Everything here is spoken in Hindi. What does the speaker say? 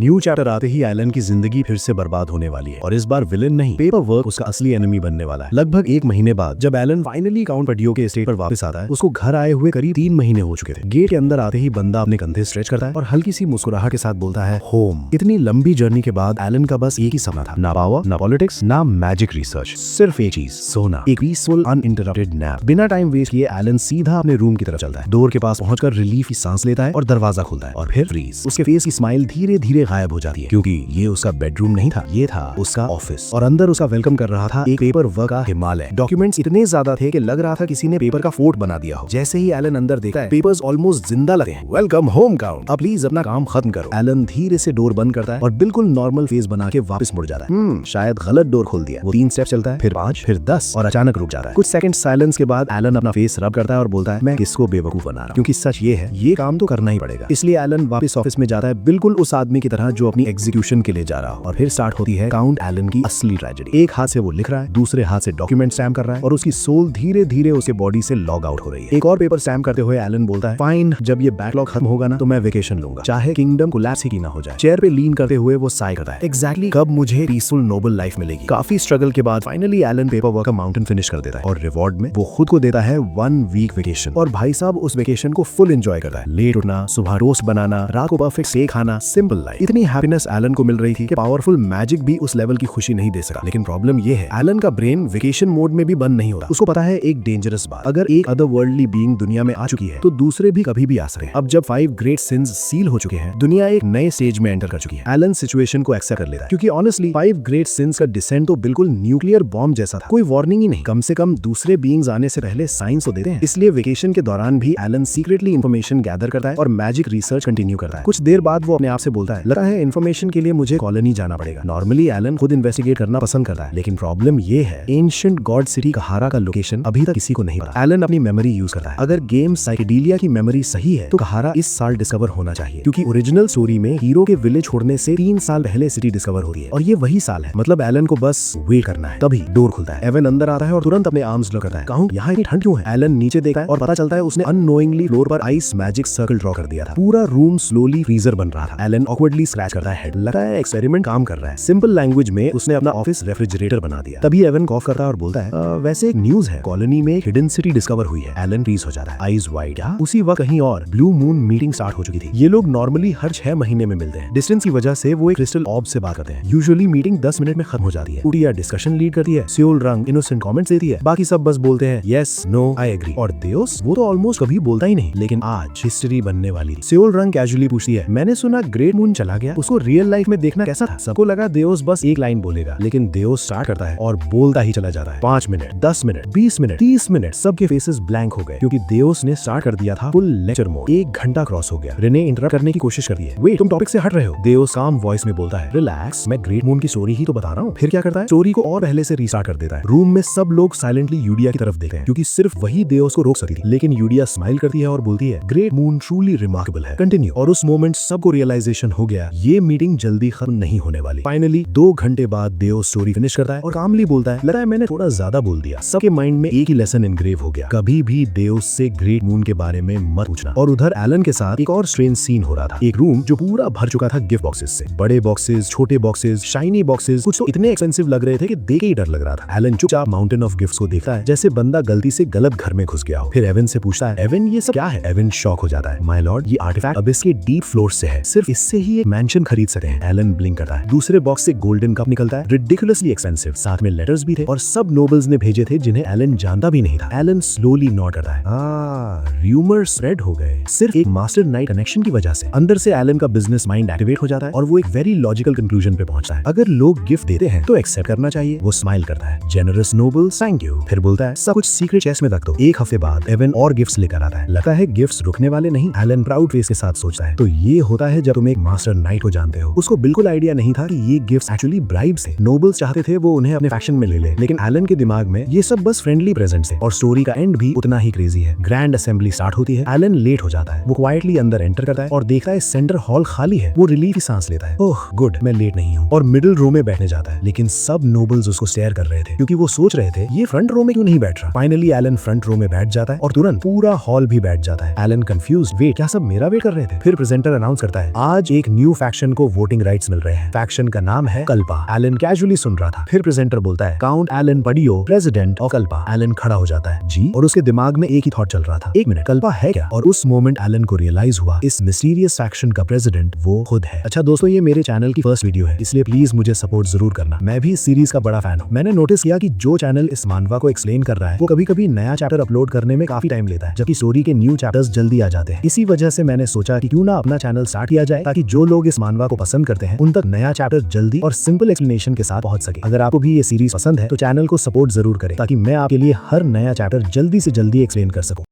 न्यू चैप्टर आते ही एलन की जिंदगी फिर से बर्बाद होने वाली है और इस बार विलेन नहीं, पेपर वर्क उसका असली एनिमी बनने वाला है। लगभग 1 महीने बाद जब एलन फाइनली काउंट पटियो के एस्टेट पर वापस आता है, उसको घर आए हुए करीब 3 महीने हो चुके थे। गेट के अंदर आते ही बंदा अपने कंधे स्ट्रेच करता है और हल्की सी मुस्कुराहट के साथ बोलता है होम। इतनी लंबी जर्नी के बाद एलन का बस एक ही सपना था, ना पावर, ना पॉलिटिक्स, ना मैजिक रिसर्च, सिर्फ एक चीज, सोना, एक पीसफुल अनइंटरप्टेड नैप। बिना टाइम वेस्ट किए एलन सीधा अपने रूम की तरफ चलता है। डोर के पास पहुंचकर रिलीफ की सांस लेता है और दरवाजा खुलता है और फिर फ्रीज। उसके फेस की स्माइल धीरे धीरे गायब हो जाती है क्योंकि ये उसका बेडरूम नहीं था, ये था उसका ऑफिस। और अंदर उसका वेलकम कर रहा था एक पेपर वर्क का हिमालय। डॉक्यूमेंट्स इतने ज्यादा थे कि लग रहा था किसी ने पेपर का फोर्ट बना दिया हो। जैसे ही एलन अंदर देखता है, पेपर्स ऑलमोस्ट जिंदा लगे हैं। वेलकम होम काउंट, अब प्लीज अपना काम खत्म करो। एलन धीरे से डोर बंद करता है और बिल्कुल नॉर्मल फेस बना के वापस मुड़ जाता है। शायद गलत डोर खोल दिया। वो 3 स्टेप चलता है, फिर 5, फिर 10 और अचानक रुक जाता है। कुछ सेकंड साइलेंस के बाद एलन अपना फेस रब करता है और बोलता है मैं किसको बेवकूफ बना रहा हूं, क्योंकि सच ये है, ये काम तो करना ही पड़ेगा। इसलिए एलन वापस ऑफिस में जाता है, बिल्कुल उस आदमी की तरह जो अपनी एग्जीक्यूशन के लिए जा रहा हो। और फिर स्टार्ट होती है काउंट एलन की असली ट्रेजेडी। एक हाथ से वो लिख रहा है, दूसरे हाथ से डॉक्यूमेंट स्टैम्प कर रहा है और उसकी सोल धीरे धीरे उसके बॉडी से लॉग आउट हो रही है। एक और पेपर स्टैम्प करते हुए एलन बोलता है फाइन, जब ये बैकलॉग खत्म होगा ना तो मैं वेकेशन लूंगा, चाहे किंगडम कोलैप्स ही ना हो जाए। चेयर पे लीन करते हुए वो साइ करता है, एग्जैक्टली कब मुझे पीसफुल नोबल लाइफ मिलेगी। काफी स्ट्रगल के बाद फाइनली एलन पेपर वर्क का माउंटेन फिनिश कर देता है और रिवॉर्ड में वो खुद को देता है 1 वीक वेकेशन। और भाई साहब उस वेकेशन को फुल एंजॉय करता है। लेट उठना, सुबह रोस्ट बनाना, रात को परफेक्ट स्टेक खाना, सिंपल लाइफ। इतनी हैप्पीनेस एलन को मिल रही थी कि पावरफुल मैजिक भी उस लेवल की खुशी नहीं दे सका। लेकिन प्रॉब्लम ये है, एलन का ब्रेन वेकेशन मोड में भी बंद नहीं होता। उसको पता है एक डेंजरस बात, अगर एक अदर वर्ल्डली बीइंग दुनिया में आ चुकी है तो दूसरे भी कभी भी आ सकते हैं। अब जब 5 ग्रेट सिंस सील हो चुके हैं, दुनिया एक नए स्टेज में एंटर कर चुकी है। एलन सिचुएशन को एक्सेप्ट कर लेता है क्योंकि ऑनेस्टली 5 ग्रेट सिंस का डिसेंट तो बिल्कुल न्यूक्लियर बॉम्ब जैसा था। कोई वार्निंग ही नहीं, कम से कम दूसरे बीइंग्स आने से पहले साइंस तो देते हैं। इसलिए वेकेशन के दौरान भी एलन सीक्रेटली इंफॉर्मेशन गैदर करता है और मैजिक रिसर्च कंटिन्यू करता है। कुछ देर बाद वो अपने आप से बोलता है लगता है इंफॉर्मेशन के लिए मुझे कॉलोनी जाना पड़ेगा। नॉर्मली एलन खुद इन्वेस्टिगेट करना पसंद करता है, लेकिन प्रॉब्लम ये है एंशिएंट गॉड सिटी कहारा का लोकेशन अभी तक किसी को नहीं पता। एलन अपनी मेमोरी यूज करता है। अगर गेम साइकेडेलिया की मेमोरी सही है तो कहारा इस साल डिस्कवर होना चाहिए, क्योंकि ओरिजिनल स्टोरी में हीरो के विलेज छोड़ने से 3 साल पहले सिटी डिस्कवर होती है और ये वही साल है। मतलब एलन को बस वेट करना है। तभी डोर खुलता है, एवन अंदर आता है और तुरंत अपने आर्म्स लो करता है। कहूं यहाँ इतनी ठंड क्यों है? एलन नीचे देखता है और पता चलता है उसने अननोइंगली फ्लोर पर आइस मैजिक सर्कल ड्रॉ कर दिया था। पूरा रूम स्लोली फ्रीजर बन रहा था। एलन ऑकवर्डली स्क्रैच करता है हेड, लगता है एक्सपेरिमेंट काम कर रहा है। सिंपल लैंग्वेज में उसने अपना ऑफिस रेफ्रिजरेटर बना दिया। तभी एवन कॉफ करता है और बोलता है वैसे एक न्यूज है, कॉलोनी में एक हिडन सिटी डिस्कवर हुई है। एलन फ्रीज हो जाता है, आईज वाइड। उसी वक्त कहीं और ब्लू मून मीटिंग स्टार्ट हो चुकी थी। ये लोग नॉर्मली हर 6 महीने में मिलते हैं। डिस्टेंस की वजह से वो एक क्रिस्टल ऑर्ब से बात करते हैं। यूजुअली मीटिंग 10 मिनट में खत्म हो जाती है। उड़िया डिस्कशन लीड करती है, सियोल रंग इनोसेंट कमेंट्स देती है, बाकी सब बस बोलते हैं यस, नो, आई एग्री। और देओस वो तो ऑलमोस्ट कभी बोलता ही नहीं। लेकिन आज हिस्ट्री बनने वाली थी। सियोल रंग कैजुअली पूछती है मैंने सुना ग्रेट मून चला गया, उसको रियल लाइफ में देखना कैसा था? सबको लगा देओस बस एक लाइन बोलेगा, लेकिन देओस स्टार्ट करता है और बोलता ही चला जाता है। 5 मिनट, 10 मिनट, 20 मिनट, 30 मिनट, सबके फेसेस ब्लैंक हो गए क्योंकि देओस ने स्टार्ट कर दिया था फुल लेक्चर मोड। 1 घंटा क्रॉस हो गया। रेने इंटरप्ट करने की कोशिश करती है, वेट तुम टॉपिक से हट रहे हो। देओस काम वॉइस में बोलता है रिलैक्स, मैं ग्रेट मून की स्टोरी ही तो बता रहा हूँ। फिर क्या करता है, स्टोरी को और पहले से रीस्टार्ट कर देता है। रूम में सब लोग साइलेंटली यूडिया की तरफ देखते हैं क्योंकि सिर्फ वही देओस को रोक सकती थी। लेकिन यूडिया स्माइल करती है और बोलती है ग्रेट मून ट्रूली रिमार्केबल है, कंटिन्यू। और उस मोमेंट सबको रियलाइजेशन हो गया ये मीटिंग जल्दी खत्म नहीं होने वाली। फाइनली 2 घंटे बाद देओस स्टोरी फिनिश करता है और कामली बोलता है लगता है मैंने थोड़ा ज्यादा बोल दिया। सबके माइंड में एक ही लेसन इनग्रेव हो गया, कभी भी देओस से ग्रेट मून के बारे में मत पूछना। और उधर एलन के साथ एक और स्ट्रेंज सीन हो रहा था। एक रूम जो पूरा भर चुका था गिफ्ट बॉक्सेस से। बड़े बॉक्सेस, छोटे बॉक्सेस, शाइनी बॉक्सेस, कुछ तो इतने एक्सपेंसिव लग रहे थे कि देख के ही डर लग रहा था। एलन चुपचाप माउंटेन ऑफ गिफ्ट्स को देखता है जैसे बंदा गलती से गलत घर में घुस गया हो। फिर एवन से पूछता है एवन ये सब क्या है? एवन शॉक हो जाता है, माय लॉर्ड ये आर्टिफैक्ट अबिस के डीप फ्लोर से है, सिर्फ इससे ही एक मैंशन खरीद सकते हैं। एलन ब्लिंक करता है। दूसरे बॉक्स से गोल्डन कप निकलता है, रिडिकुलसली एक्सपेंसिव। साथ में लेटर्स भी थे और सब नोबल्स ने भेजे थे जिन्हें एलन जानता भी नहीं था। एलन स्लोली नॉट करता है, र्यूमर स्प्रेड हो गए सिर्फ एक मास्टर नाइट कनेक्शन की वजह से। अंदर से एलन का बिजनेस माइंड एक्टिवेट हो जाता है और वो एक वेरी लॉजिकल कंक्लूजन पे पहुंचता है, अगर लोग गिफ्ट देते हैं तो एक्सेप्ट करना चाहिए। वो स्माइल करता है, जेनरस नोबल्स थैंक यू। फिर बोलता है सब कुछ सीक्रेट चेस्ट में रख दो। 1 हफ्ते बाद एवन और गिफ्ट्स लेकर आता है। लगता है गिफ्ट्स रुकने वाले नहीं। एलन प्राउड फेस के साथ सोचता है तो ये होता है जब तुम एक मास्टर नाइट को जानते हो। उसको बिल्कुल आइडिया नहीं था कि ये गिफ्ट्स एक्चुअली ब्राइब्स थे। नोबल्स चाहते थे वो उन्हें अपने फैक्शन में ले ले, लेकिन एलन के दिमाग में ये सब बस फ्रेंडली प्रेजेंट्स थे। और स्टोरी का एंड भी उतना ही क्रेजी है। ग्रैंड असेंबली स्टार्ट होती है। एलन लेट हो जाता है। वो क्वाइटली अंदर एंटर करता है और देखता है सेंटर हॉल खाली है। वो रिलीफ की सांस लेता है, ओह गुड मैं लेट नहीं हूँ। और मिडिल रो में बैठने जाता है। लेकिन सब नोबल्स उसको स्टेयर कर रहे थे क्योंकि वो सोच रहे थे ये फ्रंट रो में क्यों नहीं बैठ रहा। फाइनली एलन फ्रंट रो में बैठ जाता है और तुरंत पूरा हॉल भी बैठ जाता है। एलन कंफ्यूज्ड, वेट क्या सब मेरा वेट कर रहे थे? फिर प्रेजेंटर अनाउंस करता है आज एक न्यू न्यू फैक्शन को वोटिंग राइट्स मिल रहे हैं। फैक्शन का नाम है कल्पा। एलन कैजुअली सुन रहा था। फिर प्रेजेंटर बोलता है, काउंट एलन पडियो, प्रेसिडेंट ऑफ कल्पा। एलन खड़ा हो जाता है, जी, और उसके दिमाग में एक ही थॉट चल रहा था, एक मिनट, कल्पा है क्या? और उस मोमेंट एलन को रियलाइज हुआ इस मिस्टीरियस फैक्शन का प्रेसिडेंट वो खुद है। अच्छा दोस्तों, ये मेरे चैनल की फर्स्ट वीडियो है, इसलिए प्लीज मुझे सपोर्ट जरूर करना। मैं भी इस सीरीज का बड़ा फैन हूँ। मैंने नोटिस किया कि जो चैनल इस मानवा को एक्सप्लेन कर रहा है वो कभी कभी नया चैप्टर अपलोड करने में काफी टाइम लेता है, जबकि स्टोरी के न्यू चैप्टर्स जल्दी आ जाते हैं। इसी वजह से मैंने सोचा कि क्यों ना अपना चैनल स्टार्ट किया जाए, ताकि जो लोग इस मानवा को पसंद करते हैं उन तक नया चैप्टर जल्दी और सिंपल एक्सप्लेनेशन के साथ पहुंच सके। अगर आपको भी ये सीरीज पसंद है तो चैनल को सपोर्ट जरूर करें, ताकि मैं आपके लिए हर नया चैप्टर जल्दी से जल्दी एक्सप्लेन कर सकूं।